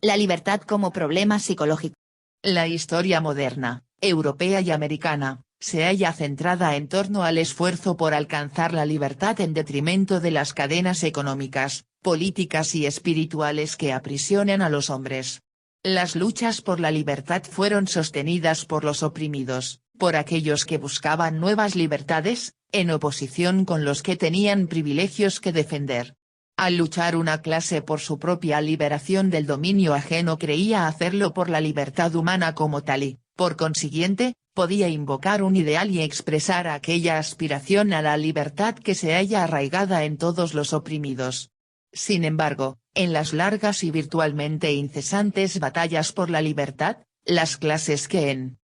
La libertad como problema psicológico. La historia moderna, europea y americana, se halla centrada en torno al esfuerzo por alcanzar la libertad en detrimento de las cadenas económicas, políticas y espirituales que aprisionan a los hombres. Las luchas por la libertad fueron sostenidas por los oprimidos, por aquellos que buscaban nuevas libertades, en oposición con los que tenían privilegios que defender. Al luchar una clase por su propia liberación del dominio ajeno creía hacerlo por la libertad humana como tal y, por consiguiente, podía invocar un ideal y expresar aquella aspiración a la libertad que se halla arraigada en todos los oprimidos. Sin embargo, en las largas y virtualmente incesantes batallas por la libertad, las clases que en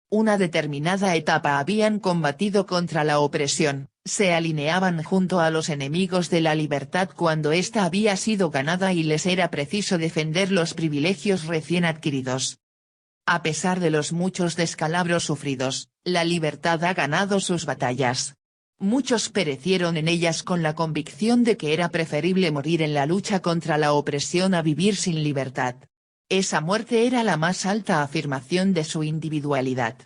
una determinada etapa habían combatido contra la opresión, se alineaban junto a los enemigos de la libertad cuando ésta había sido ganada y les era preciso defender los privilegios recién adquiridos. A pesar de los muchos descalabros sufridos, la libertad ha ganado sus batallas. Muchos perecieron en ellas con la convicción de que era preferible morir en la lucha contra la opresión a vivir sin libertad. Esa muerte era la más alta afirmación de su individualidad.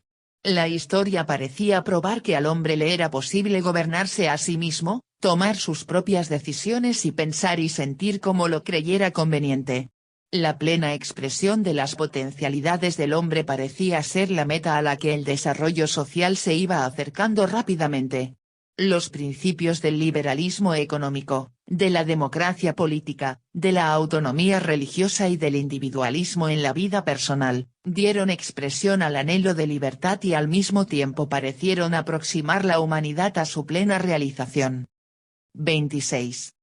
La historia parecía probar que al hombre le era posible gobernarse a sí mismo, tomar sus propias decisiones y pensar y sentir como lo creyera conveniente. La plena expresión de las potencialidades del hombre parecía ser la meta a la que el desarrollo social se iba acercando rápidamente. Los principios del liberalismo económico, de la democracia política, de la autonomía religiosa y del individualismo en la vida personal, dieron expresión al anhelo de libertad y al mismo tiempo parecieron aproximar la humanidad a su plena realización. 26.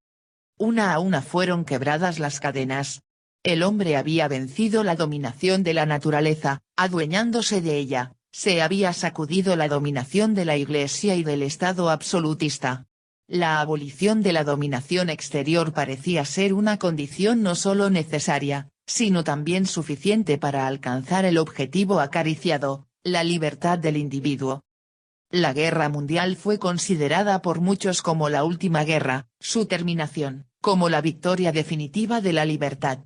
Una a una fueron quebradas las cadenas. El hombre había vencido la dominación de la naturaleza, adueñándose de ella. Se había sacudido la dominación de la Iglesia y del Estado absolutista. La abolición de la dominación exterior parecía ser una condición no solo necesaria, sino también suficiente para alcanzar el objetivo acariciado, la libertad del individuo. La guerra mundial fue considerada por muchos como la última guerra, su terminación, como la victoria definitiva de la libertad.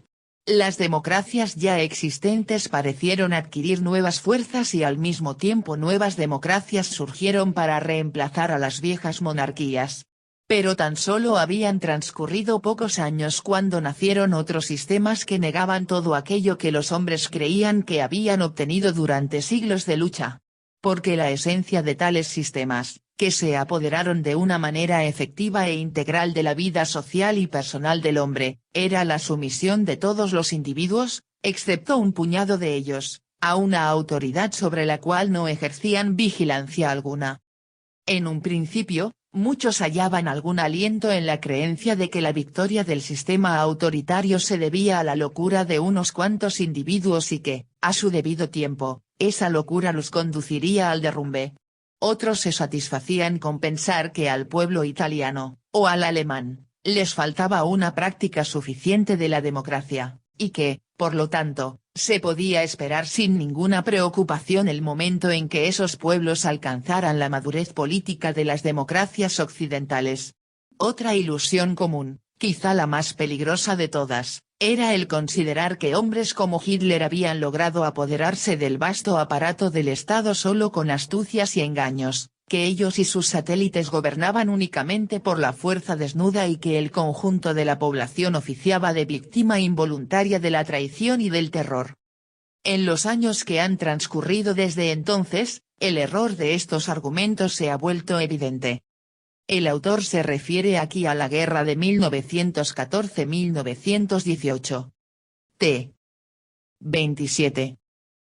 Las democracias ya existentes parecieron adquirir nuevas fuerzas y al mismo tiempo nuevas democracias surgieron para reemplazar a las viejas monarquías. Pero tan solo habían transcurrido pocos años cuando nacieron otros sistemas que negaban todo aquello que los hombres creían que habían obtenido durante siglos de lucha. Porque la esencia de tales sistemas, que se apoderaron de una manera efectiva e integral de la vida social y personal del hombre, era la sumisión de todos los individuos, excepto un puñado de ellos, a una autoridad sobre la cual no ejercían vigilancia alguna. En un principio, muchos hallaban algún aliento en la creencia de que la victoria del sistema autoritario se debía a la locura de unos cuantos individuos y que, a su debido tiempo, esa locura los conduciría al derrumbe. Otros se satisfacían con pensar que al pueblo italiano, o al alemán, les faltaba una práctica suficiente de la democracia, y que, por lo tanto, se podía esperar sin ninguna preocupación el momento en que esos pueblos alcanzaran la madurez política de las democracias occidentales. Otra ilusión común, quizá la más peligrosa de todas, era el considerar que hombres como Hitler habían logrado apoderarse del vasto aparato del Estado solo con astucias y engaños, que ellos y sus satélites gobernaban únicamente por la fuerza desnuda y que el conjunto de la población oficiaba de víctima involuntaria de la traición y del terror. En los años que han transcurrido desde entonces, el error de estos argumentos se ha vuelto evidente. El autor se refiere aquí a la guerra de 1914-1918. T. 27.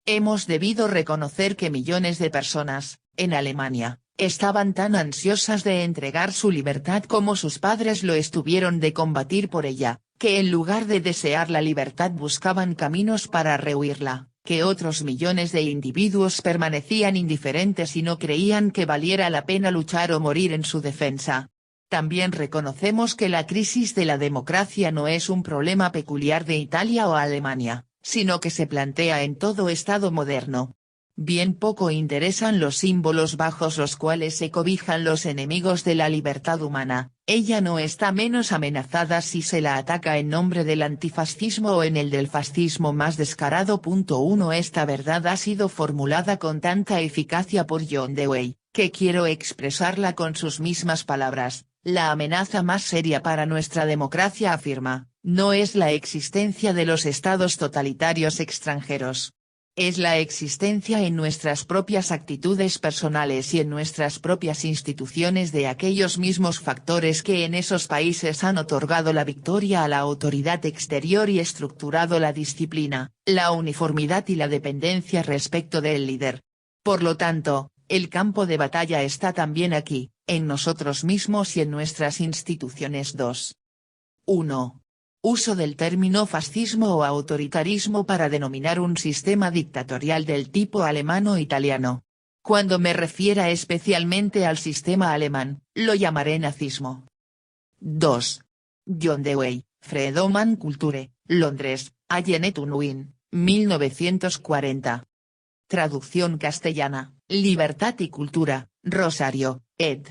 Hemos debido reconocer que millones de personas, en Alemania, estaban tan ansiosas de entregar su libertad como sus padres lo estuvieron de combatir por ella, que en lugar de desear la libertad buscaban caminos para rehuirla, que otros millones de individuos permanecían indiferentes y no creían que valiera la pena luchar o morir en su defensa. También reconocemos que la crisis de la democracia no es un problema peculiar de Italia o Alemania, sino que se plantea en todo Estado moderno. Bien poco interesan los símbolos bajos los cuales se cobijan los enemigos de la libertad humana, ella no está menos amenazada si se la ataca en nombre del antifascismo o en el del fascismo más descarado. 1. Esta verdad ha sido formulada con tanta eficacia por John Dewey, que quiero expresarla con sus mismas palabras. La amenaza más seria para nuestra democracia, afirma, no es la existencia de los estados totalitarios extranjeros. Es la existencia en nuestras propias actitudes personales y en nuestras propias instituciones de aquellos mismos factores que en esos países han otorgado la victoria a la autoridad exterior y estructurado la disciplina, la uniformidad y la dependencia respecto del líder. Por lo tanto, el campo de batalla está también aquí, en nosotros mismos y en nuestras instituciones. 2. 1. Uso del término fascismo o autoritarismo para denominar un sistema dictatorial del tipo alemán o italiano. Cuando me refiera especialmente al sistema alemán, lo llamaré nazismo. 2. John Dewey, Freedom Culture, Londres, Allen Unwin, 1940. Traducción castellana, Libertad y Cultura, Rosario, ed.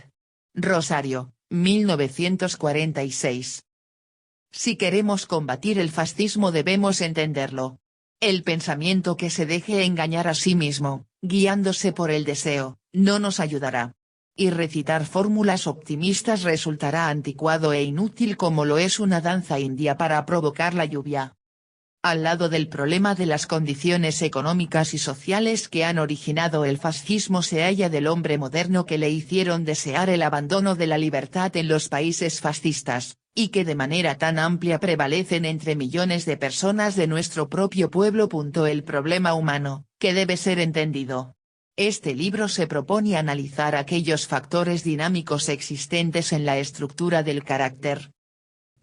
Rosario, 1946. Si queremos combatir el fascismo debemos entenderlo. El pensamiento que se deje engañar a sí mismo, guiándose por el deseo, no nos ayudará. Y recitar fórmulas optimistas resultará anticuado e inútil como lo es una danza india para provocar la lluvia. Al lado del problema de las condiciones económicas y sociales que han originado el fascismo se halla del hombre moderno que le hicieron desear el abandono de la libertad en los países fascistas, y que de manera tan amplia prevalecen entre millones de personas de nuestro propio pueblo. El problema humano, que debe ser entendido. Este libro se propone analizar aquellos factores dinámicos existentes en la estructura del carácter.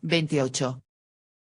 28.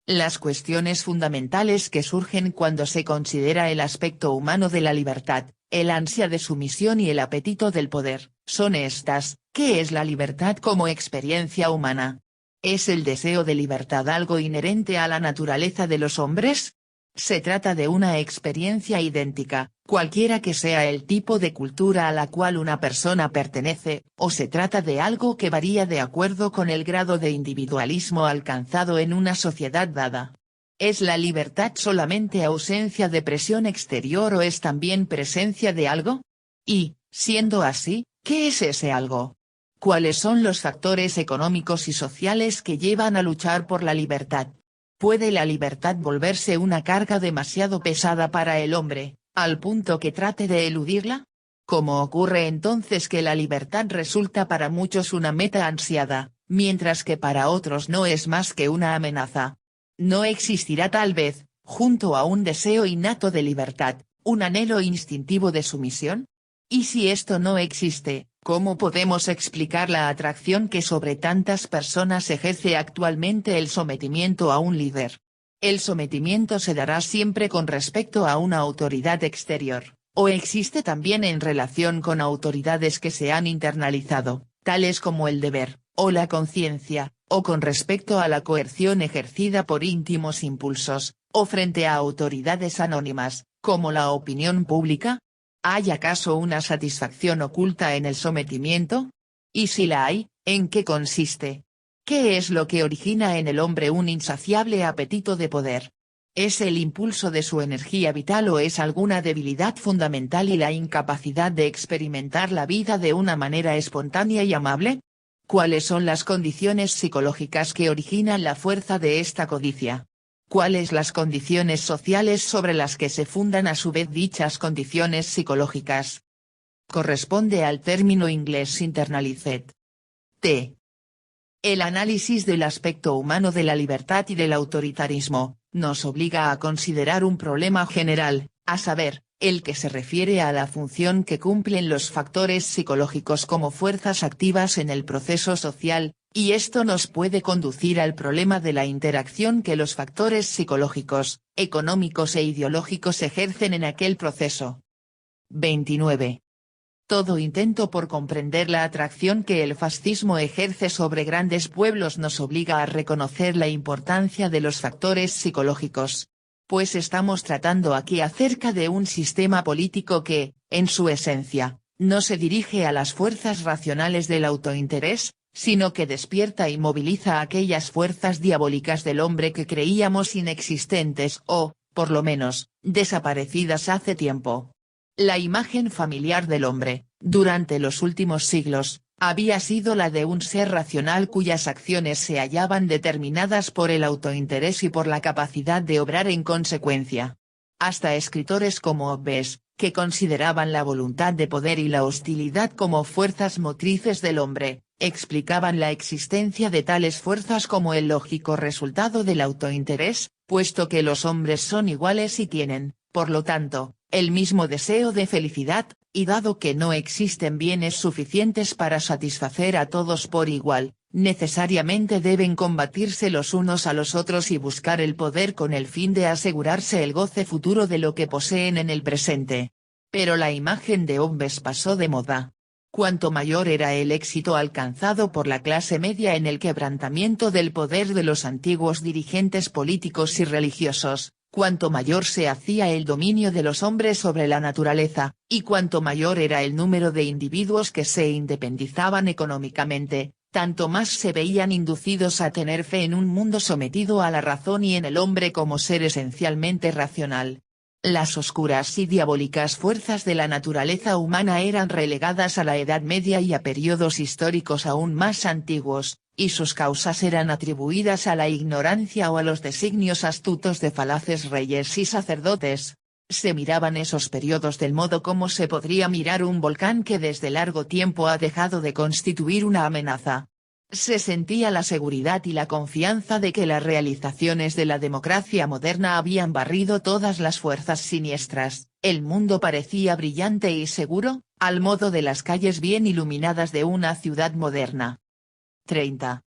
Las cuestiones fundamentales que surgen cuando se considera el aspecto humano de la libertad, el ansia de sumisión y el apetito del poder, son estas. ¿Qué es la libertad como experiencia humana? ¿Es el deseo de libertad algo inherente a la naturaleza de los hombres? Se trata de una experiencia idéntica, cualquiera que sea el tipo de cultura a la cual una persona pertenece, o se trata de algo que varía de acuerdo con el grado de individualismo alcanzado en una sociedad dada. ¿Es la libertad solamente ausencia de presión exterior o es también presencia de algo? Y, siendo así, ¿qué es ese algo? ¿Cuáles son los factores económicos y sociales que llevan a luchar por la libertad? ¿Puede la libertad volverse una carga demasiado pesada para el hombre, al punto que trate de eludirla? ¿Cómo ocurre entonces que la libertad resulta para muchos una meta ansiada, mientras que para otros no es más que una amenaza? ¿No existirá tal vez, junto a un deseo innato de libertad, un anhelo instintivo de sumisión? Y si esto no existe, ¿cómo podemos explicar la atracción que sobre tantas personas ejerce actualmente el sometimiento a un líder? El sometimiento se dará siempre con respecto a una autoridad exterior, o existe también en relación con autoridades que se han internalizado, tales como el deber, o la conciencia, o con respecto a la coerción ejercida por íntimos impulsos, o frente a autoridades anónimas, como la opinión pública. ¿Hay acaso una satisfacción oculta en el sometimiento? Y si la hay, ¿en qué consiste? ¿Qué es lo que origina en el hombre un insaciable apetito de poder? ¿Es el impulso de su energía vital o es alguna debilidad fundamental y la incapacidad de experimentar la vida de una manera espontánea y amable? ¿Cuáles son las condiciones psicológicas que originan la fuerza de esta codicia? ¿Cuáles las condiciones sociales sobre las que se fundan a su vez dichas condiciones psicológicas? Corresponde al término inglés internalized. T. El análisis del aspecto humano de la libertad y del autoritarismo, nos obliga a considerar un problema general, a saber, el que se refiere a la función que cumplen los factores psicológicos como fuerzas activas en el proceso social, y esto nos puede conducir al problema de la interacción que los factores psicológicos, económicos e ideológicos ejercen en aquel proceso. 29. Todo intento por comprender la atracción que el fascismo ejerce sobre grandes pueblos nos obliga a reconocer la importancia de los factores psicológicos. pues estamos tratando aquí acerca de un sistema político que, en su esencia, no se dirige a las fuerzas racionales del autointerés, sino que despierta y moviliza aquellas fuerzas diabólicas del hombre que creíamos inexistentes o, por lo menos, desaparecidas hace tiempo. La imagen familiar del hombre, durante los últimos siglos, había sido la de un ser racional cuyas acciones se hallaban determinadas por el autointerés y por la capacidad de obrar en consecuencia. Hasta escritores como Hobbes, que consideraban la voluntad de poder y la hostilidad como fuerzas motrices del hombre, explicaban la existencia de tales fuerzas como el lógico resultado del autointerés, puesto que los hombres son iguales y tienen, por lo tanto, el mismo deseo de felicidad, y dado que no existen bienes suficientes para satisfacer a todos por igual, necesariamente deben combatirse los unos a los otros y buscar el poder con el fin de asegurarse el goce futuro de lo que poseen en el presente. Pero la imagen de Hobbes pasó de moda. Cuanto mayor era el éxito alcanzado por la clase media en el quebrantamiento del poder de los antiguos dirigentes políticos y religiosos, cuanto mayor se hacía el dominio de los hombres sobre la naturaleza, y cuanto mayor era el número de individuos que se independizaban económicamente, tanto más se veían inducidos a tener fe en un mundo sometido a la razón y en el hombre como ser esencialmente racional. Las oscuras y diabólicas fuerzas de la naturaleza humana eran relegadas a la Edad Media y a periodos históricos aún más antiguos, y sus causas eran atribuidas a la ignorancia o a los designios astutos de falaces reyes y sacerdotes. Se miraban esos periodos del modo como se podría mirar un volcán que desde largo tiempo ha dejado de constituir una amenaza. Se sentía la seguridad y la confianza de que las realizaciones de la democracia moderna habían barrido todas las fuerzas siniestras, el mundo parecía brillante y seguro, al modo de las calles bien iluminadas de una ciudad moderna. 30.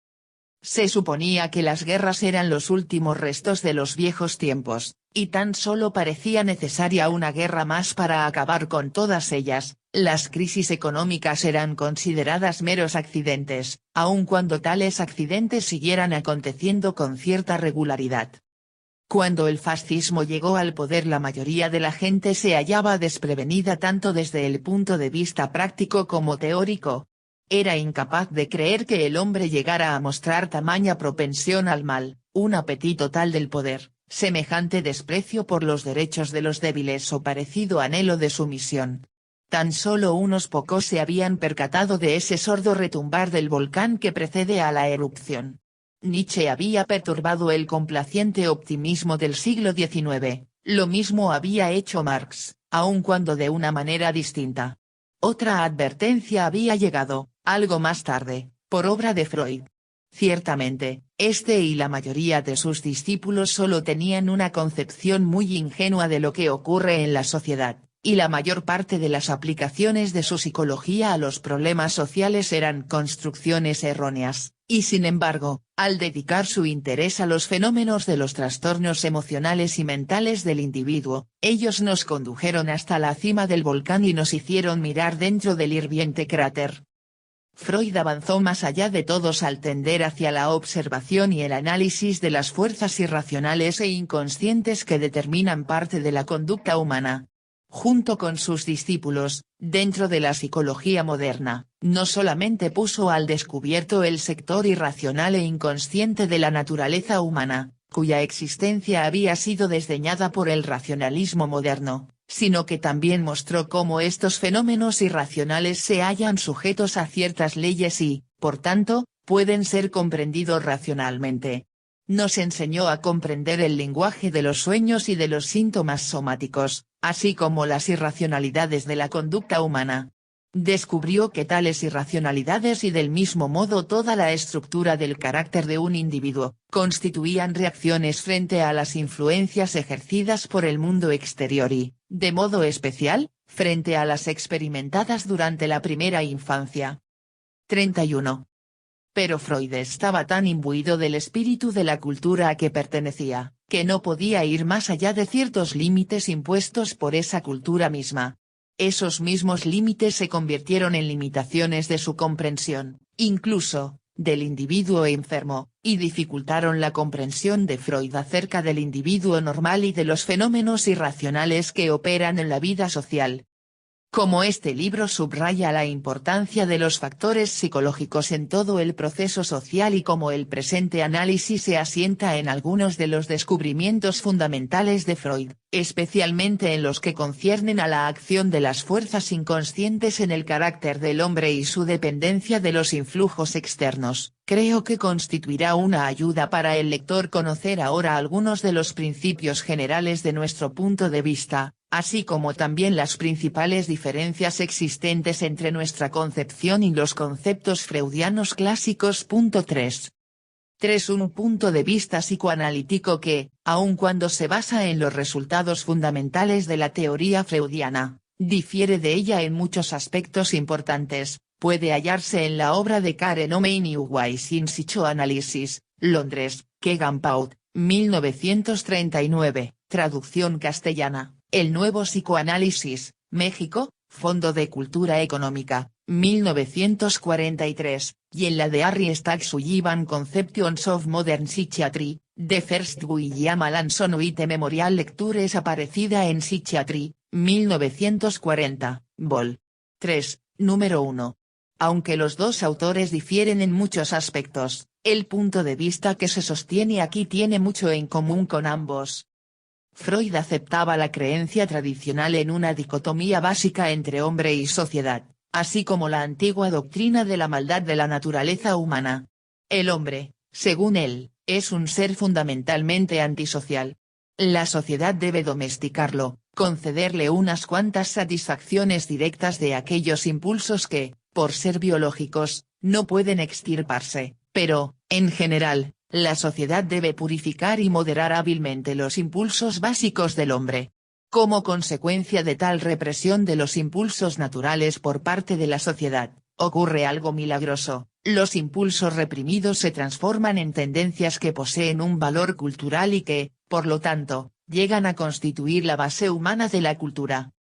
Se suponía que las guerras eran los últimos restos de los viejos tiempos, y tan solo parecía necesaria una guerra más para acabar con todas ellas. Las crisis económicas eran consideradas meros accidentes, aun cuando tales accidentes siguieran aconteciendo con cierta regularidad. Cuando el fascismo llegó al poder, la mayoría de la gente se hallaba desprevenida tanto desde el punto de vista práctico como teórico. Era incapaz de creer que el hombre llegara a mostrar tamaña propensión al mal, un apetito tal del poder, semejante desprecio por los derechos de los débiles o parecido anhelo de sumisión. Tan solo unos pocos se habían percatado de ese sordo retumbar del volcán que precede a la erupción. Nietzsche había perturbado el complaciente optimismo del siglo XIX, lo mismo había hecho Marx, aun cuando de una manera distinta. Otra advertencia había llegado, algo más tarde, por obra de Freud. Ciertamente, este y la mayoría de sus discípulos solo tenían una concepción muy ingenua de lo que ocurre en la sociedad, y la mayor parte de las aplicaciones de su psicología a los problemas sociales eran construcciones erróneas, y sin embargo, al dedicar su interés a los fenómenos de los trastornos emocionales y mentales del individuo, ellos nos condujeron hasta la cima del volcán y nos hicieron mirar dentro del hirviente cráter. Freud avanzó más allá de todos al tender hacia la observación y el análisis de las fuerzas irracionales e inconscientes que determinan parte de la conducta humana. Junto con sus discípulos, dentro de la psicología moderna, no solamente puso al descubierto el sector irracional e inconsciente de la naturaleza humana, cuya existencia había sido desdeñada por el racionalismo moderno, sino que también mostró cómo estos fenómenos irracionales se hallan sujetos a ciertas leyes y, por tanto, pueden ser comprendidos racionalmente. Nos enseñó a comprender el lenguaje de los sueños y de los síntomas somáticos, así como las irracionalidades de la conducta humana. Descubrió que tales irracionalidades y del mismo modo toda la estructura del carácter de un individuo, constituían reacciones frente a las influencias ejercidas por el mundo exterior y, de modo especial, frente a las experimentadas durante la primera infancia. 31. Pero Freud estaba tan imbuido del espíritu de la cultura a que pertenecía, que no podía ir más allá de ciertos límites impuestos por esa cultura misma. Esos mismos límites se convirtieron en limitaciones de su comprensión, incluso, del individuo enfermo, y dificultaron la comprensión de Freud acerca del individuo normal y de los fenómenos irracionales que operan en la vida social. Como este libro subraya la importancia de los factores psicológicos en todo el proceso social y como el presente análisis se asienta en algunos de los descubrimientos fundamentales de Freud, especialmente en los que conciernen a la acción de las fuerzas inconscientes en el carácter del hombre y su dependencia de los influjos externos, creo que constituirá una ayuda para el lector conocer ahora algunos de los principios generales de nuestro punto de vista, así como también las principales diferencias existentes entre nuestra concepción y los conceptos freudianos clásicos. 3. Un punto de vista psicoanalítico que, aun cuando se basa en los resultados fundamentales de la teoría freudiana, difiere de ella en muchos aspectos importantes, puede hallarse en la obra de Karen Omeyniu-Weiss in Psychoanalysis, Londres, Kegan Paul, 1939, traducción castellana. El nuevo psicoanálisis, México, Fondo de Cultura Económica, 1943, y en la de Harry Stack Sullivan Conceptions of Modern Psychiatry, The First William Alanson White Memorial Lectures aparecida en Psychiatry, 1940, Vol. 3, número 1. Aunque los dos autores difieren en muchos aspectos, el punto de vista que se sostiene aquí tiene mucho en común con ambos. Freud aceptaba la creencia tradicional en una dicotomía básica entre hombre y sociedad, así como la antigua doctrina de la maldad de la naturaleza humana. El hombre, según él, es un ser fundamentalmente antisocial. La sociedad debe domesticarlo, concederle unas cuantas satisfacciones directas de aquellos impulsos que, por ser biológicos, no pueden extirparse, pero, en general, la sociedad debe purificar y moderar hábilmente los impulsos básicos del hombre. Como consecuencia de tal represión de los impulsos naturales por parte de la sociedad, ocurre algo milagroso, los impulsos reprimidos se transforman en tendencias que poseen un valor cultural y que, por lo tanto, llegan a constituir la base humana de la cultura.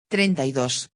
32.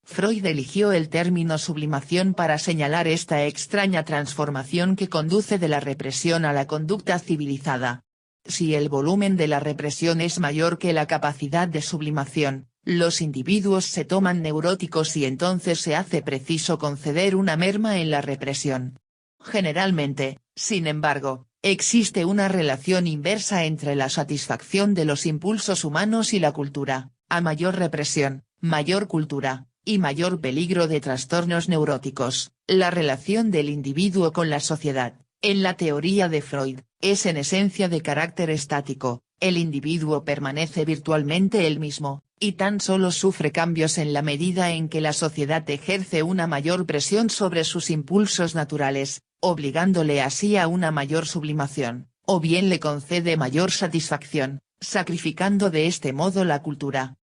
Freud eligió el término sublimación para señalar esta extraña transformación que conduce de la represión a la conducta civilizada. Si el volumen de la represión es mayor que la capacidad de sublimación, los individuos se toman neuróticos y entonces se hace preciso conceder una merma en la represión. Generalmente, sin embargo, existe una relación inversa entre la satisfacción de los impulsos humanos y la cultura, a mayor represión, mayor cultura, y mayor peligro de trastornos neuróticos. La relación del individuo con la sociedad, en la teoría de Freud, es en esencia de carácter estático, el individuo permanece virtualmente el mismo, y tan solo sufre cambios en la medida en que la sociedad ejerce una mayor presión sobre sus impulsos naturales, obligándole así a una mayor sublimación, o bien le concede mayor satisfacción, sacrificando de este modo la cultura.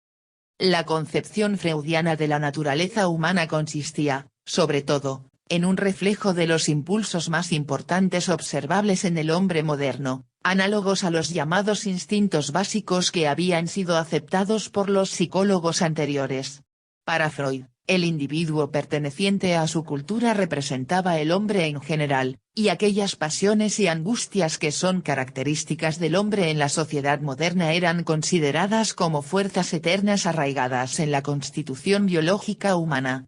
La concepción freudiana de la naturaleza humana consistía, sobre todo, en un reflejo de los impulsos más importantes observables en el hombre moderno, análogos a los llamados instintos básicos que habían sido aceptados por los psicólogos anteriores. Para Freud, el individuo perteneciente a su cultura representaba el hombre en general, y aquellas pasiones y angustias que son características del hombre en la sociedad moderna eran consideradas como fuerzas eternas arraigadas en la constitución biológica humana.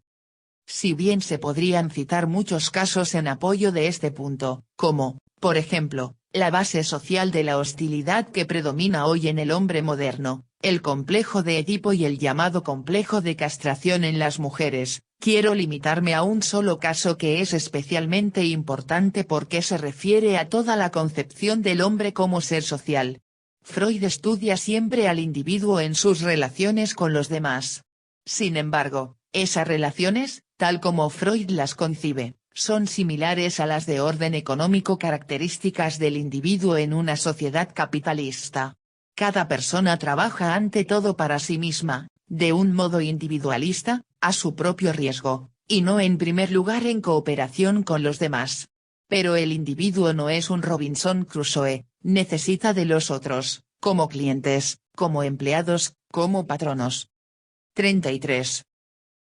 Si bien se podrían citar muchos casos en apoyo de este punto, como, por ejemplo, la base social de la hostilidad que predomina hoy en el hombre moderno, el complejo de Edipo y el llamado complejo de castración en las mujeres, quiero limitarme a un solo caso que es especialmente importante porque se refiere a toda la concepción del hombre como ser social. Freud estudia siempre al individuo en sus relaciones con los demás. Sin embargo, esas relaciones, tal como Freud las concibe, son similares a las de orden económico características del individuo en una sociedad capitalista. Cada persona trabaja ante todo para sí misma, de un modo individualista, a su propio riesgo, y no en primer lugar en cooperación con los demás. Pero el individuo no es un Robinson Crusoe, necesita de los otros, como clientes, como empleados, como patronos. 33.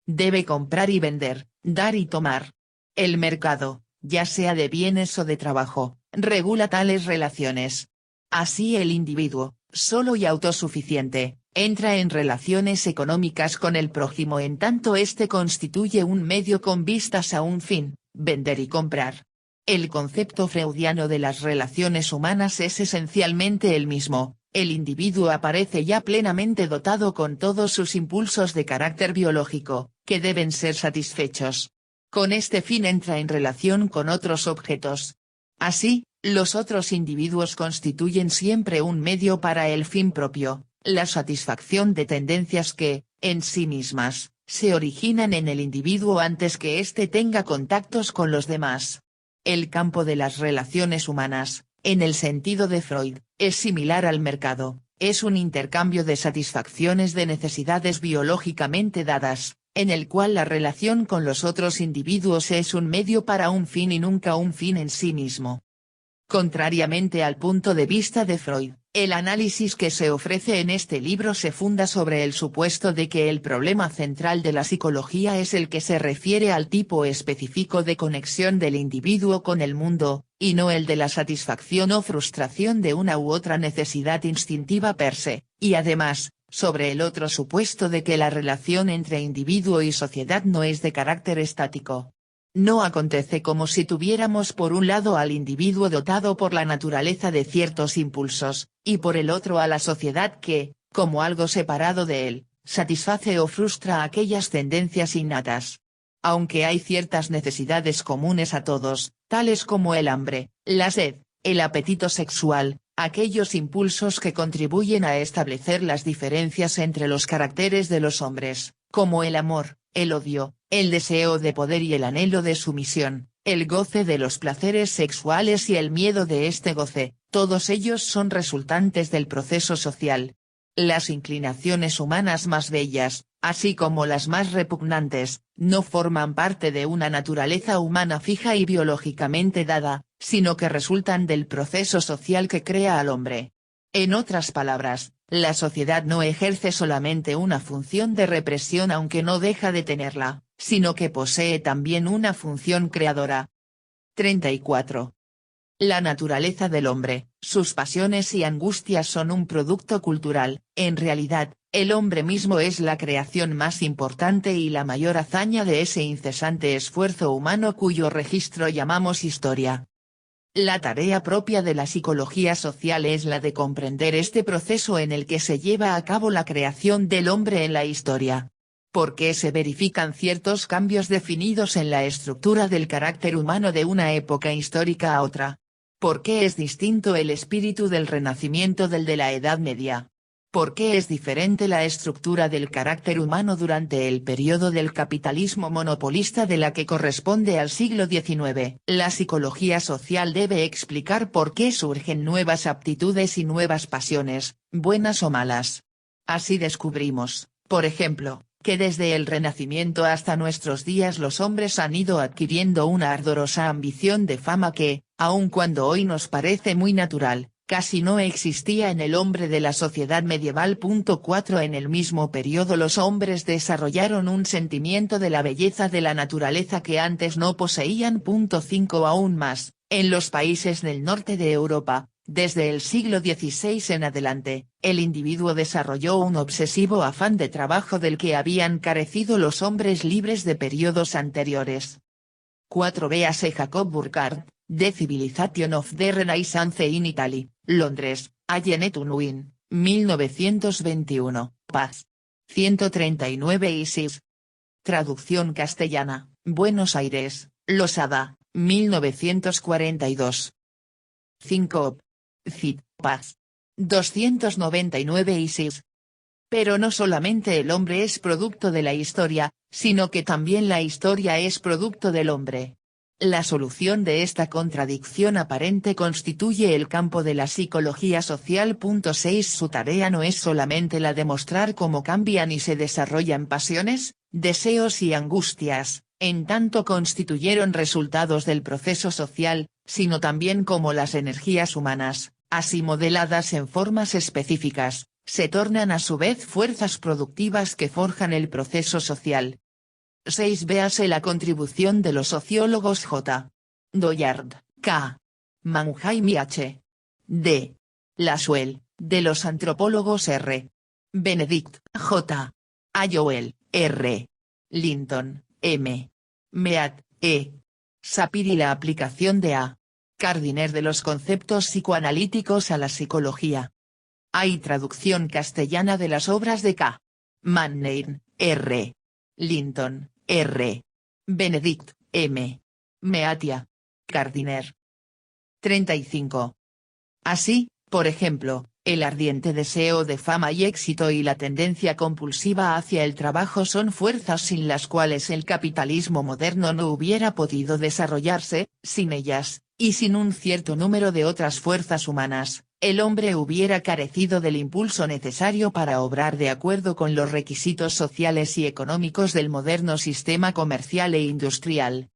Debe comprar y vender, dar y tomar. El mercado, ya sea de bienes o de trabajo, regula tales relaciones. Así el individuo, solo y autosuficiente, entra en relaciones económicas con el prójimo en tanto éste constituye un medio con vistas a un fin, vender y comprar. El concepto freudiano de las relaciones humanas es esencialmente el mismo. El individuo aparece ya plenamente dotado con todos sus impulsos de carácter biológico, que deben ser satisfechos. Con este fin entra en relación con otros objetos. Así, los otros individuos constituyen siempre un medio para el fin propio, la satisfacción de tendencias que, en sí mismas, se originan en el individuo antes que éste tenga contactos con los demás. El campo de las relaciones humanas, en el sentido de Freud, es similar al mercado, es un intercambio de satisfacciones de necesidades biológicamente dadas, en el cual la relación con los otros individuos es un medio para un fin y nunca un fin en sí mismo. Contrariamente al punto de vista de Freud, el análisis que se ofrece en este libro se funda sobre el supuesto de que el problema central de la psicología es el que se refiere al tipo específico de conexión del individuo con el mundo, y no el de la satisfacción o frustración de una u otra necesidad instintiva per se, y además, sobre el otro supuesto de que la relación entre individuo y sociedad no es de carácter estático. No acontece como si tuviéramos por un lado al individuo dotado por la naturaleza de ciertos impulsos, y por el otro a la sociedad que, como algo separado de él, satisface o frustra aquellas tendencias innatas. Aunque hay ciertas necesidades comunes a todos, tales como el hambre, la sed, el apetito sexual, aquellos impulsos que contribuyen a establecer las diferencias entre los caracteres de los hombres, como el amor, el odio, el deseo de poder y el anhelo de sumisión, el goce de los placeres sexuales y el miedo de este goce, todos ellos son resultantes del proceso social. Las inclinaciones humanas más bellas, así como las más repugnantes, no forman parte de una naturaleza humana fija y biológicamente dada, sino que resultan del proceso social que crea al hombre. En otras palabras, la sociedad no ejerce solamente una función de represión aunque no deja de tenerla, sino que posee también una función creadora. 34. La naturaleza del hombre, sus pasiones y angustias son un producto cultural, en realidad, el hombre mismo es la creación más importante y la mayor hazaña de ese incesante esfuerzo humano cuyo registro llamamos historia. La tarea propia de la psicología social es la de comprender este proceso en el que se lleva a cabo la creación del hombre en la historia. ¿Por qué se verifican ciertos cambios definidos en la estructura del carácter humano de una época histórica a otra? ¿Por qué es distinto el espíritu del Renacimiento del de la Edad Media? ¿Por qué es diferente la estructura del carácter humano durante el periodo del capitalismo monopolista de la que corresponde al siglo XIX? La psicología social debe explicar por qué surgen nuevas aptitudes y nuevas pasiones, buenas o malas. Así descubrimos, por ejemplo, que desde el Renacimiento hasta nuestros días los hombres han ido adquiriendo una ardorosa ambición de fama que, aun cuando hoy nos parece muy natural, casi no existía en el hombre de la sociedad medieval. 4 En el mismo periodo los hombres desarrollaron un sentimiento de la belleza de la naturaleza que antes no poseían. 5 Aún más, en los países del norte de Europa, desde el siglo XVI en adelante, el individuo desarrolló un obsesivo afán de trabajo del que habían carecido los hombres libres de periodos anteriores. 4 Véase Jacob Burckhardt, The Civilization of the Renaissance in Italy, Londres, Allen Unwin, 1921, Paz. 139 y 6. Traducción castellana, Buenos Aires, Losada, 1942. 5. Cit. Paz. 299 y 6. Pero no solamente el hombre es producto de la historia, sino que también la historia es producto del hombre. La solución de esta contradicción aparente constituye el campo de la psicología social. 6 Su tarea no es solamente la de mostrar cómo cambian y se desarrollan pasiones, deseos y angustias, en tanto constituyeron resultados del proceso social, sino también cómo las energías humanas, así modeladas en formas específicas, se tornan a su vez fuerzas productivas que forjan el proceso social. 6 Véase la contribución de los sociólogos J. Dollard, K. Mannheim H. D. Laswell, de los antropólogos R. Benedict, J. Ayowel, R. Linton, M. Mead, E. Sapir y la aplicación de A. Gardiner de los conceptos psicoanalíticos a la psicología. Hay traducción castellana de las obras de K. Mannheim, R. Linton, R. Benedict, M. Meatia. Gardiner. 35. Así, por ejemplo, el ardiente deseo de fama y éxito y la tendencia compulsiva hacia el trabajo son fuerzas sin las cuales el capitalismo moderno no hubiera podido desarrollarse. Sin ellas, y sin un cierto número de otras fuerzas humanas, el hombre hubiera carecido del impulso necesario para obrar de acuerdo con los requisitos sociales y económicos del moderno sistema comercial e industrial.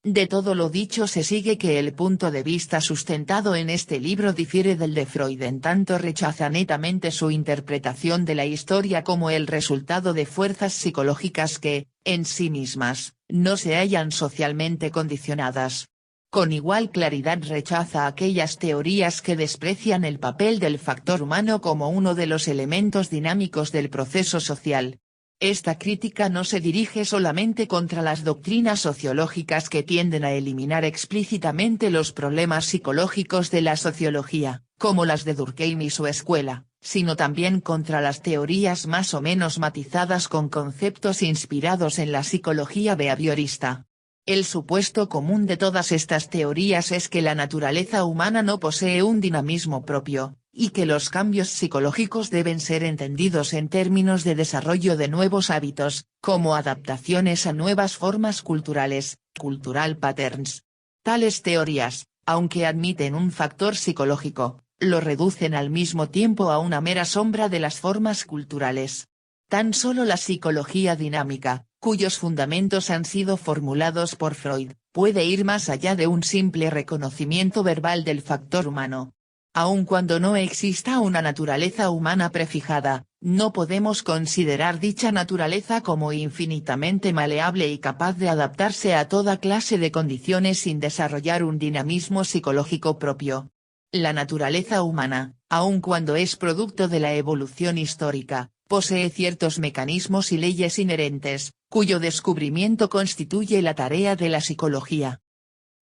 De todo lo dicho se sigue que el punto de vista sustentado en este libro difiere del de Freud, en tanto rechaza netamente su interpretación de la historia como el resultado de fuerzas psicológicas que, en sí mismas, no se hallan socialmente condicionadas. Con igual claridad rechaza aquellas teorías que desprecian el papel del factor humano como uno de los elementos dinámicos del proceso social. Esta crítica no se dirige solamente contra las doctrinas sociológicas que tienden a eliminar explícitamente los problemas psicológicos de la sociología, como las de Durkheim y su escuela, sino también contra las teorías más o menos matizadas con conceptos inspirados en la psicología behaviorista. El supuesto común de todas estas teorías es que la naturaleza humana no posee un dinamismo propio, y que los cambios psicológicos deben ser entendidos en términos de desarrollo de nuevos hábitos, como adaptaciones a nuevas formas culturales, cultural patterns. Tales teorías, aunque admiten un factor psicológico, lo reducen al mismo tiempo a una mera sombra de las formas culturales. Tan solo la psicología dinámica, cuyos fundamentos han sido formulados por Freud, puede ir más allá de un simple reconocimiento verbal del factor humano. Aun cuando no exista una naturaleza humana prefijada, no podemos considerar dicha naturaleza como infinitamente maleable y capaz de adaptarse a toda clase de condiciones sin desarrollar un dinamismo psicológico propio. La naturaleza humana, aun cuando es producto de la evolución histórica, posee ciertos mecanismos y leyes inherentes, cuyo descubrimiento constituye la tarea de la psicología.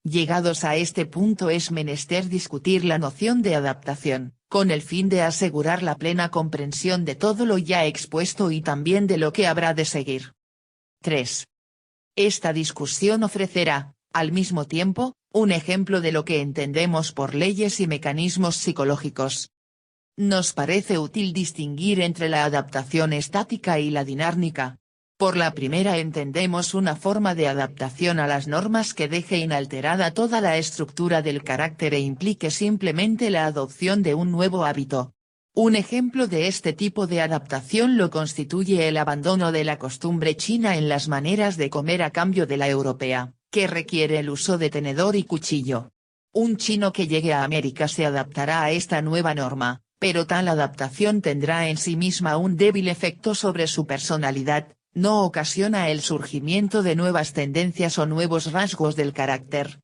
Llegados a este punto es menester discutir la noción de adaptación, con el fin de asegurar la plena comprensión de todo lo ya expuesto y también de lo que habrá de seguir. 3. Esta discusión ofrecerá, al mismo tiempo, un ejemplo de lo que entendemos por leyes y mecanismos psicológicos. Nos parece útil distinguir entre la adaptación estática y la dinámica. Por la primera entendemos una forma de adaptación a las normas que deje inalterada toda la estructura del carácter e implique simplemente la adopción de un nuevo hábito. Un ejemplo de este tipo de adaptación lo constituye el abandono de la costumbre china en las maneras de comer a cambio de la europea, que requiere el uso de tenedor y cuchillo. Un chino que llegue a América se adaptará a esta nueva norma, pero tal adaptación tendrá en sí misma un débil efecto sobre su personalidad. No ocasiona el surgimiento de nuevas tendencias o nuevos rasgos del carácter.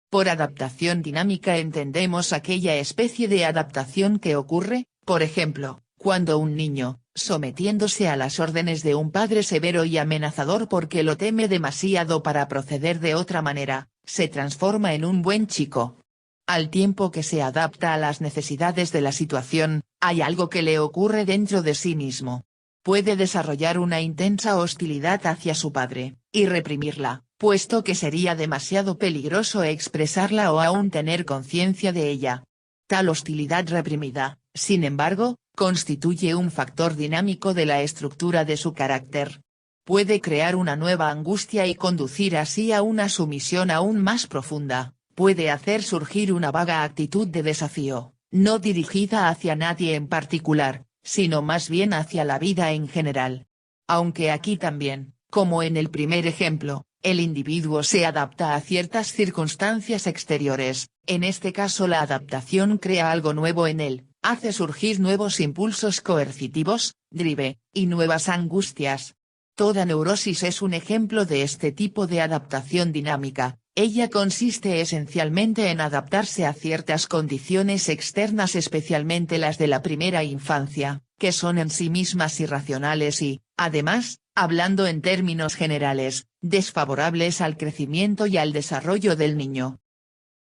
Por adaptación dinámica entendemos aquella especie de adaptación que ocurre, por ejemplo, cuando un niño, sometiéndose a las órdenes de un padre severo y amenazador porque lo teme demasiado para proceder de otra manera, se transforma en un buen chico. Al tiempo que se adapta a las necesidades de la situación, hay algo que le ocurre dentro de sí mismo. Puede desarrollar una intensa hostilidad hacia su padre, y reprimirla, puesto que sería demasiado peligroso expresarla o aún tener conciencia de ella. Tal hostilidad reprimida, sin embargo, constituye un factor dinámico de la estructura de su carácter. Puede crear una nueva angustia y conducir así a una sumisión aún más profunda, puede hacer surgir una vaga actitud de desafío, no dirigida hacia nadie en particular, sino más bien hacia la vida en general. Aunque aquí también, como en el primer ejemplo, el individuo se adapta a ciertas circunstancias exteriores, en este caso la adaptación crea algo nuevo en él, hace surgir nuevos impulsos coercitivos, drive, y nuevas angustias. Toda neurosis es un ejemplo de este tipo de adaptación dinámica, Ella consiste esencialmente en adaptarse a ciertas condiciones externas, especialmente las de la primera infancia, que son en sí mismas irracionales y, además, hablando en términos generales, desfavorables al crecimiento y al desarrollo del niño.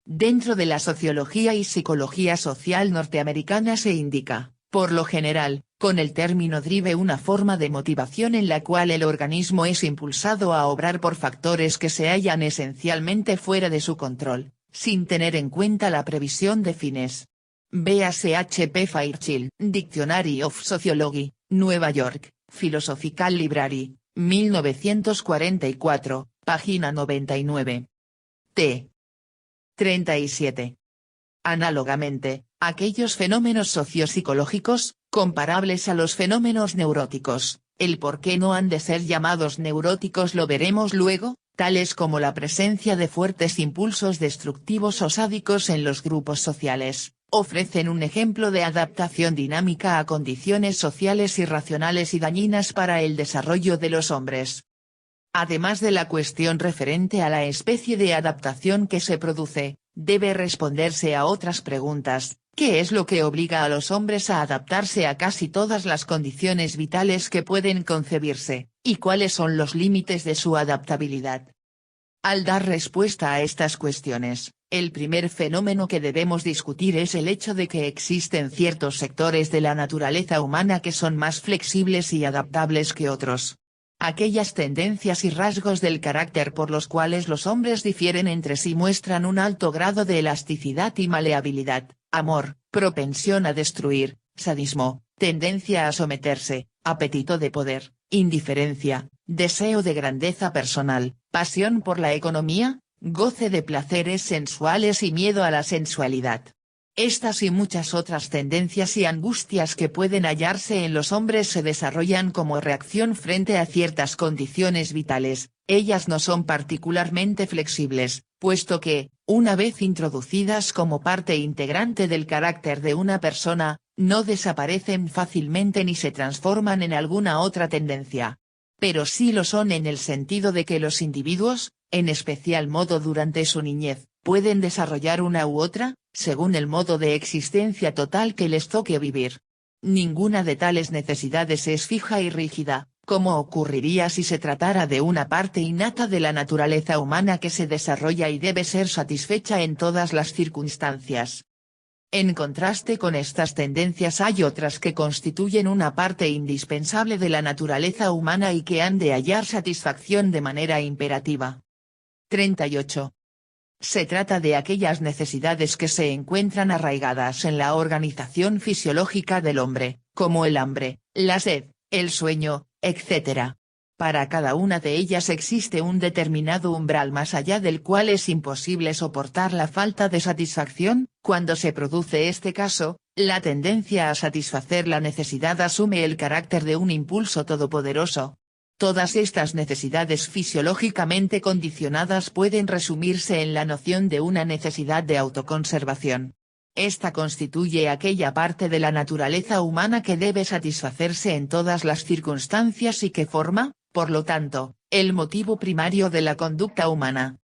Dentro de la sociología y psicología social norteamericana se indica, por lo general, con el término drive, una forma de motivación en la cual el organismo es impulsado a obrar por factores que se hallan esencialmente fuera de su control, sin tener en cuenta la previsión de fines. Véase H. P. Fairchild, Dictionary of Sociology, Nueva York, Philosophical Library, 1944, página 99. T. 37. Análogamente, aquellos fenómenos sociopsicológicos, comparables a los fenómenos neuróticos, el por qué no han de ser llamados neuróticos lo veremos luego, tales como la presencia de fuertes impulsos destructivos o sádicos en los grupos sociales, ofrecen un ejemplo de adaptación dinámica a condiciones sociales irracionales y dañinas para el desarrollo de los hombres. Además de la cuestión referente a la especie de adaptación que se produce, debe responderse a otras preguntas: ¿qué es lo que obliga a los hombres a adaptarse a casi todas las condiciones vitales que pueden concebirse, y cuáles son los límites de su adaptabilidad? Al dar respuesta a estas cuestiones, el primer fenómeno que debemos discutir es el hecho de que existen ciertos sectores de la naturaleza humana que son más flexibles y adaptables que otros. Aquellas tendencias y rasgos del carácter por los cuales los hombres difieren entre sí muestran un alto grado de elasticidad y maleabilidad: amor, propensión a destruir, sadismo, tendencia a someterse, apetito de poder, indiferencia, deseo de grandeza personal, pasión por la economía, goce de placeres sensuales y miedo a la sensualidad. Estas y muchas otras tendencias y angustias que pueden hallarse en los hombres se desarrollan como reacción frente a ciertas condiciones vitales. Ellas no son particularmente flexibles, puesto que, una vez introducidas como parte integrante del carácter de una persona, no desaparecen fácilmente ni se transforman en alguna otra tendencia. Pero sí lo son en el sentido de que los individuos, en especial modo durante su niñez, pueden desarrollar una u otra, según el modo de existencia total que les toque vivir. Ninguna de tales necesidades es fija y rígida, como ocurriría si se tratara de una parte innata de la naturaleza humana que se desarrolla y debe ser satisfecha en todas las circunstancias. En contraste con estas tendencias hay otras que constituyen una parte indispensable de la naturaleza humana y que han de hallar satisfacción de manera imperativa. 38. Se trata de aquellas necesidades que se encuentran arraigadas en la organización fisiológica del hombre, como el hambre, la sed, el sueño, etc. Para cada una de ellas existe un determinado umbral más allá del cual es imposible soportar la falta de satisfacción. Cuando se produce este caso, la tendencia a satisfacer la necesidad asume el carácter de un impulso todopoderoso. Todas estas necesidades fisiológicamente condicionadas pueden resumirse en la noción de una necesidad de autoconservación. Esta constituye aquella parte de la naturaleza humana que debe satisfacerse en todas las circunstancias y que forma, por lo tanto, el motivo primario de la conducta humana.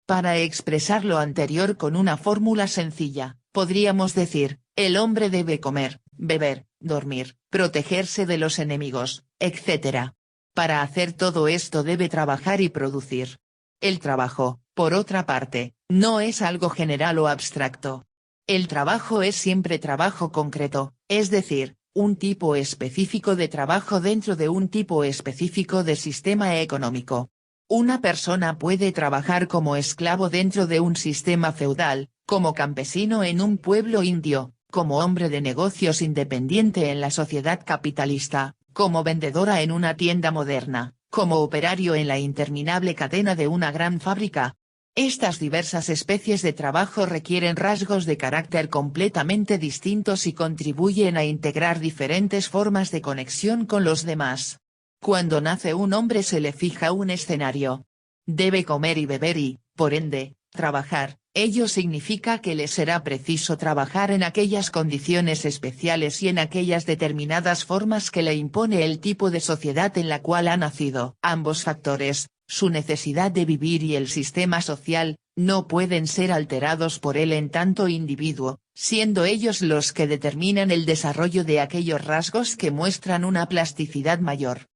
Para expresar lo anterior con una fórmula sencilla, podríamos decir: el hombre debe comer, beber, dormir, protegerse de los enemigos, etc. Para hacer todo esto debe trabajar y producir. El trabajo, por otra parte, no es algo general o abstracto. El trabajo es siempre trabajo concreto, es decir, un tipo específico de trabajo dentro de un tipo específico de sistema económico. Una persona puede trabajar como esclavo dentro de un sistema feudal, como campesino en un pueblo indio, como hombre de negocios independiente en la sociedad capitalista, como vendedora en una tienda moderna, como operario en la interminable cadena de una gran fábrica. Estas diversas especies de trabajo requieren rasgos de carácter completamente distintos y contribuyen a integrar diferentes formas de conexión con los demás. Cuando nace un hombre se le fija un escenario. Debe comer y beber y, por ende, trabajar. Ello significa que le será preciso trabajar en aquellas condiciones especiales y en aquellas determinadas formas que le impone el tipo de sociedad en la cual ha nacido. Ambos factores, su necesidad de vivir y el sistema social, no pueden ser alterados por él en tanto individuo, siendo ellos los que determinan el desarrollo de aquellos rasgos que muestran una plasticidad mayor.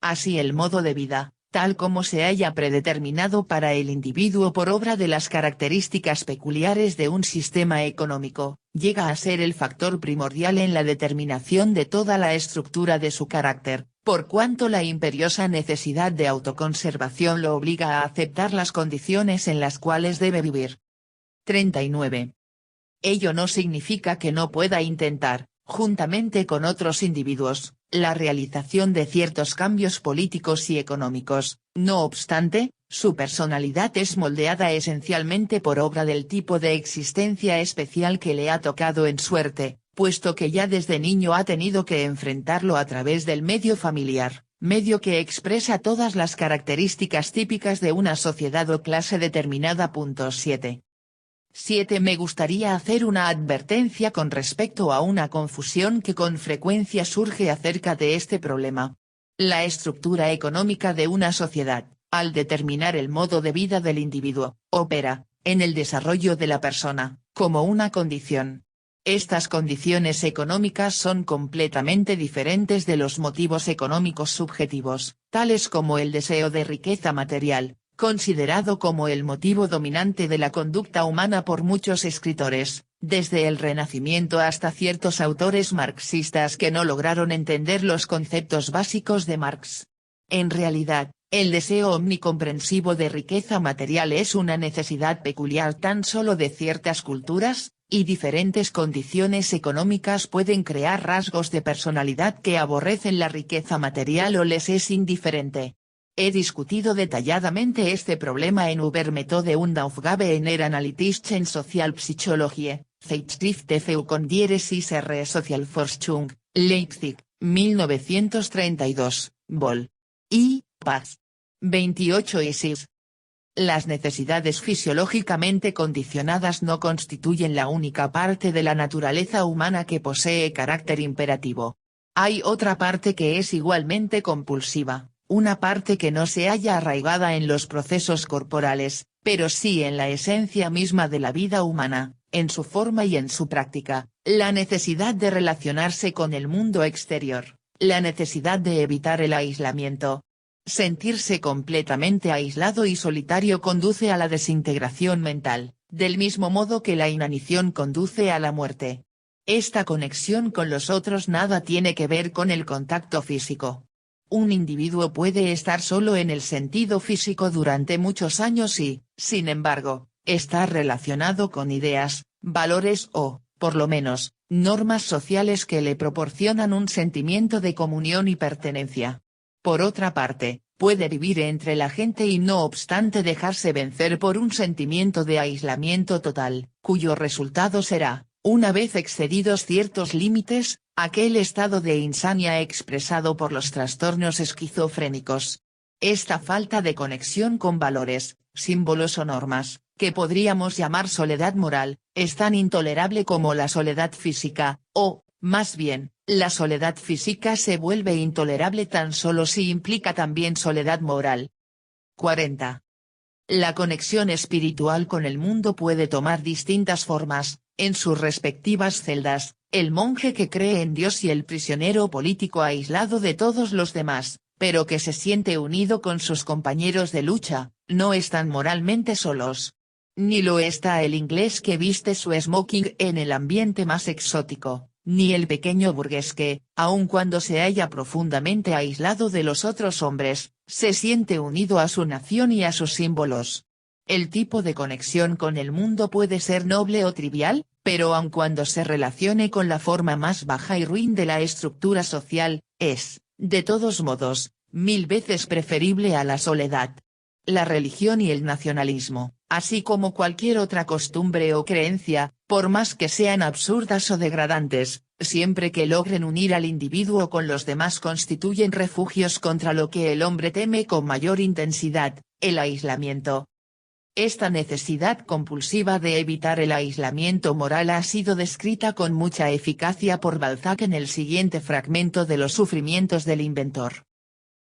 Así el modo de vida, tal como se haya predeterminado para el individuo por obra de las características peculiares de un sistema económico, llega a ser el factor primordial en la determinación de toda la estructura de su carácter, por cuanto la imperiosa necesidad de autoconservación lo obliga a aceptar las condiciones en las cuales debe vivir. 39. Ello no significa que no pueda intentar, juntamente con otros individuos, la realización de ciertos cambios políticos y económicos. No obstante, su personalidad es moldeada esencialmente por obra del tipo de existencia especial que le ha tocado en suerte, puesto que ya desde niño ha tenido que enfrentarlo a través del medio familiar, medio que expresa todas las características típicas de una sociedad o clase determinada. 7. Me gustaría hacer una advertencia con respecto a una confusión que con frecuencia surge acerca de este problema. La estructura económica de una sociedad, al determinar el modo de vida del individuo, opera, en el desarrollo de la persona, como una condición. Estas condiciones económicas son completamente diferentes de los motivos económicos subjetivos, tales como el deseo de riqueza material, considerado como el motivo dominante de la conducta humana por muchos escritores, desde el Renacimiento hasta ciertos autores marxistas que no lograron entender los conceptos básicos de Marx. En realidad, el deseo omnicomprensivo de riqueza material es una necesidad peculiar tan solo de ciertas culturas, y diferentes condiciones económicas pueden crear rasgos de personalidad que aborrecen la riqueza material o les es indiferente. He discutido detalladamente este problema en Über Methode und Aufgabe en der analytischen Sozialpsychologie, Zeitschrift für Kondieresis Sozialforschung, Leipzig, 1932, Vol. I. Paz. 28 y 6. Las necesidades fisiológicamente condicionadas no constituyen la única parte de la naturaleza humana que posee carácter imperativo. Hay otra parte que es igualmente compulsiva, una parte que no se halla arraigada en los procesos corporales, pero sí en la esencia misma de la vida humana, en su forma y en su práctica, la necesidad de relacionarse con el mundo exterior, la necesidad de evitar el aislamiento. Sentirse completamente aislado y solitario conduce a la desintegración mental, del mismo modo que la inanición conduce a la muerte. Esta conexión con los otros nada tiene que ver con el contacto físico. Un individuo puede estar solo en el sentido físico durante muchos años y, sin embargo, estar relacionado con ideas, valores o, por lo menos, normas sociales que le proporcionan un sentimiento de comunión y pertenencia. Por otra parte, puede vivir entre la gente y no obstante dejarse vencer por un sentimiento de aislamiento total, cuyo resultado será, una vez excedidos ciertos límites, aquel estado de insania expresado por los trastornos esquizofrénicos. Esta falta de conexión con valores, símbolos o normas, que podríamos llamar soledad moral, es tan intolerable como la soledad física, o, más bien, la soledad física se vuelve intolerable tan solo si implica también soledad moral. 40. La conexión espiritual con el mundo puede tomar distintas formas, en sus respectivas celdas, el monje que cree en Dios y el prisionero político aislado de todos los demás, pero que se siente unido con sus compañeros de lucha, no están moralmente solos. Ni lo está el inglés que viste su smoking en el ambiente más exótico, ni el pequeño burgués que, aun cuando se halla profundamente aislado de los otros hombres, se siente unido a su nación y a sus símbolos. El tipo de conexión con el mundo puede ser noble o trivial, pero aun cuando se relacione con la forma más baja y ruin de la estructura social, es, de todos modos, 1000 veces preferible a la soledad. La religión y el nacionalismo, así como cualquier otra costumbre o creencia, por más que sean absurdas o degradantes, siempre que logren unir al individuo con los demás constituyen refugios contra lo que el hombre teme con mayor intensidad, el aislamiento. Esta necesidad compulsiva de evitar el aislamiento moral ha sido descrita con mucha eficacia por Balzac en el siguiente fragmento de Los sufrimientos del inventor.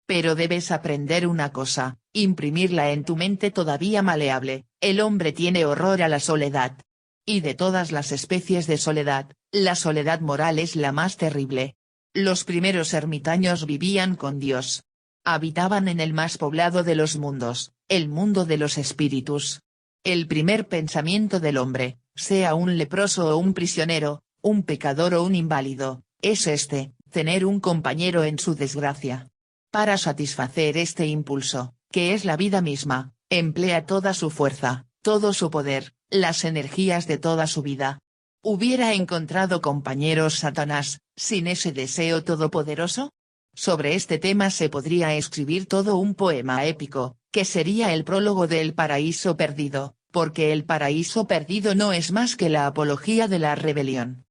Pero debes aprender una cosa, imprimirla en tu mente todavía maleable: el hombre tiene horror a la soledad. Y de todas las especies de soledad, la soledad moral es la más terrible. Los primeros ermitaños vivían con Dios. Habitaban en el más poblado de los mundos, el mundo de los espíritus. El primer pensamiento del hombre, sea un leproso o un prisionero, un pecador o un inválido, es este: tener un compañero en su desgracia. Para satisfacer este impulso, que es la vida misma, emplea toda su fuerza, todo su poder, las energías de toda su vida. ¿Hubiera encontrado compañeros Satanás, sin ese deseo todopoderoso? Sobre este tema se podría escribir todo un poema épico, que sería el prólogo de El paraíso perdido, porque el paraíso perdido no es más que la apología de la rebelión.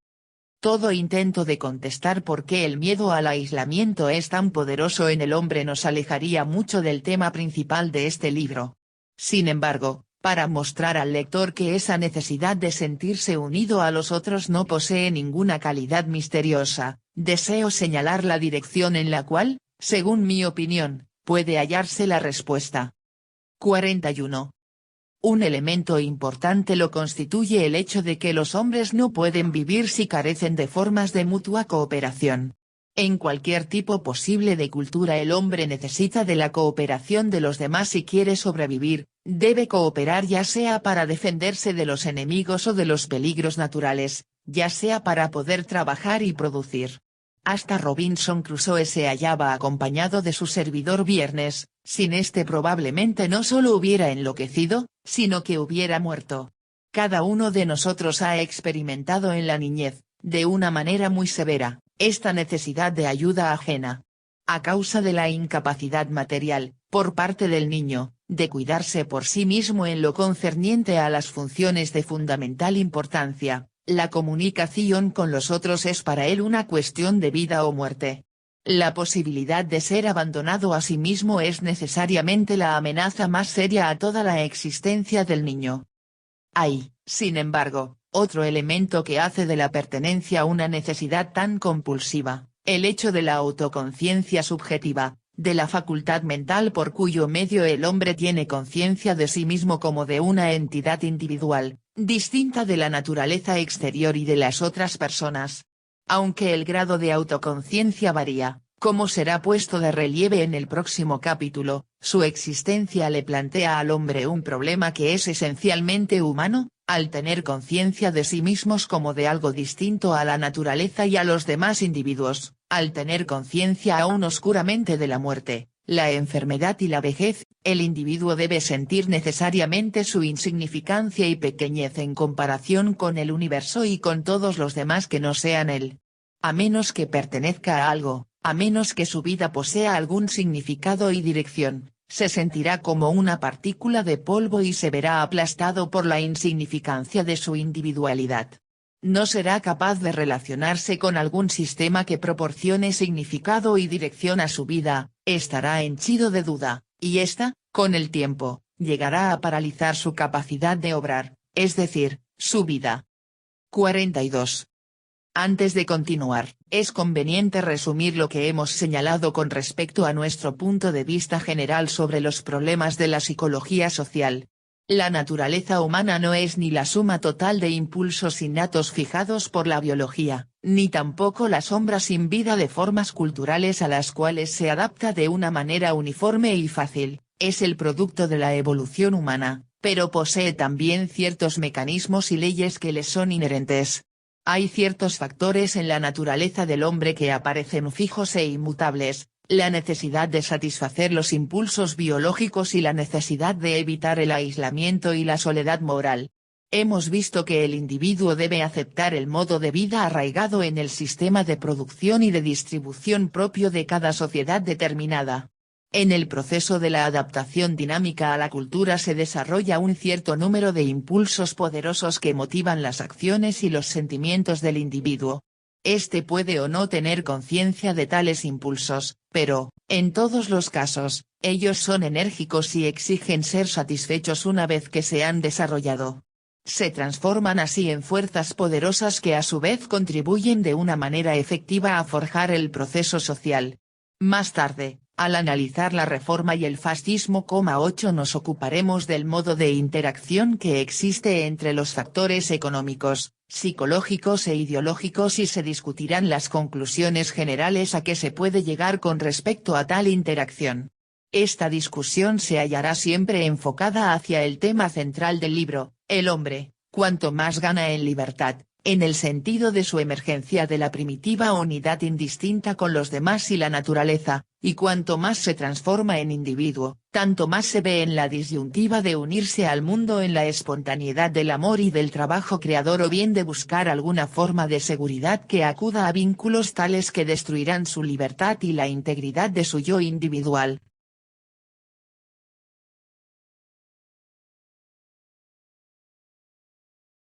Todo intento de contestar por qué el miedo al aislamiento es tan poderoso en el hombre nos alejaría mucho del tema principal de este libro. Sin embargo, para mostrar al lector que esa necesidad de sentirse unido a los otros no posee ninguna calidad misteriosa, deseo señalar la dirección en la cual, según mi opinión, puede hallarse la respuesta. 41. Un elemento importante lo constituye el hecho de que los hombres no pueden vivir si carecen de formas de mutua cooperación. En cualquier tipo posible de cultura el hombre necesita de la cooperación de los demás si quiere sobrevivir, debe cooperar ya sea para defenderse de los enemigos o de los peligros naturales, ya sea para poder trabajar y producir. Hasta Robinson Crusoe se hallaba acompañado de su servidor Viernes, sin este probablemente no solo hubiera enloquecido, sino que hubiera muerto. Cada uno de nosotros ha experimentado en la niñez, de una manera muy severa, esta necesidad de ayuda ajena. A causa de la incapacidad material, por parte del niño, de cuidarse por sí mismo en lo concerniente a las funciones de fundamental importancia, la comunicación con los otros es para él una cuestión de vida o muerte. La posibilidad de ser abandonado a sí mismo es necesariamente la amenaza más seria a toda la existencia del niño. Hay, sin embargo, otro elemento que hace de la pertenencia una necesidad tan compulsiva: el hecho de la autoconciencia subjetiva, de la facultad mental por cuyo medio el hombre tiene conciencia de sí mismo como de una entidad individual, distinta de la naturaleza exterior y de las otras personas. Aunque el grado de autoconciencia varía, como será puesto de relieve en el próximo capítulo, su existencia le plantea al hombre un problema que es esencialmente humano: al tener conciencia de sí mismos como de algo distinto a la naturaleza y a los demás individuos, al tener conciencia aún oscuramente de la muerte, la enfermedad y la vejez, el individuo debe sentir necesariamente su insignificancia y pequeñez en comparación con el universo y con todos los demás que no sean él. A menos que pertenezca a algo, a menos que su vida posea algún significado y dirección, se sentirá como una partícula de polvo y se verá aplastado por la insignificancia de su individualidad. No será capaz de relacionarse con algún sistema que proporcione significado y dirección a su vida, estará henchido de duda, y ésta, con el tiempo, llegará a paralizar su capacidad de obrar, es decir, su vida. 42. Antes de continuar, es conveniente resumir lo que hemos señalado con respecto a nuestro punto de vista general sobre los problemas de la psicología social. La naturaleza humana no es ni la suma total de impulsos innatos fijados por la biología, ni tampoco la sombra sin vida de formas culturales a las cuales se adapta de una manera uniforme y fácil. Es el producto de la evolución humana, pero posee también ciertos mecanismos y leyes que le son inherentes. Hay ciertos factores en la naturaleza del hombre que aparecen fijos e inmutables: la necesidad de satisfacer los impulsos biológicos y la necesidad de evitar el aislamiento y la soledad moral. Hemos visto que el individuo debe aceptar el modo de vida arraigado en el sistema de producción y de distribución propio de cada sociedad determinada. En el proceso de la adaptación dinámica a la cultura se desarrolla un cierto número de impulsos poderosos que motivan las acciones y los sentimientos del individuo. Este puede o no tener conciencia de tales impulsos, pero, en todos los casos, ellos son enérgicos y exigen ser satisfechos una vez que se han desarrollado. Se transforman así en fuerzas poderosas que a su vez contribuyen de una manera efectiva a forjar el proceso social. Más tarde, Al analizar la reforma y el fascismo, 8 nos ocuparemos del modo de interacción que existe entre los factores económicos, psicológicos e ideológicos y se discutirán las conclusiones generales a que se puede llegar con respecto a tal interacción. Esta discusión se hallará siempre enfocada hacia el tema central del libro, el hombre, cuanto más gana en libertad, en el sentido de su emergencia de la primitiva unidad indistinta con los demás y la naturaleza, y cuanto más se transforma en individuo, tanto más se ve en la disyuntiva de unirse al mundo en la espontaneidad del amor y del trabajo creador o bien de buscar alguna forma de seguridad que acuda a vínculos tales que destruirán su libertad y la integridad de su yo individual,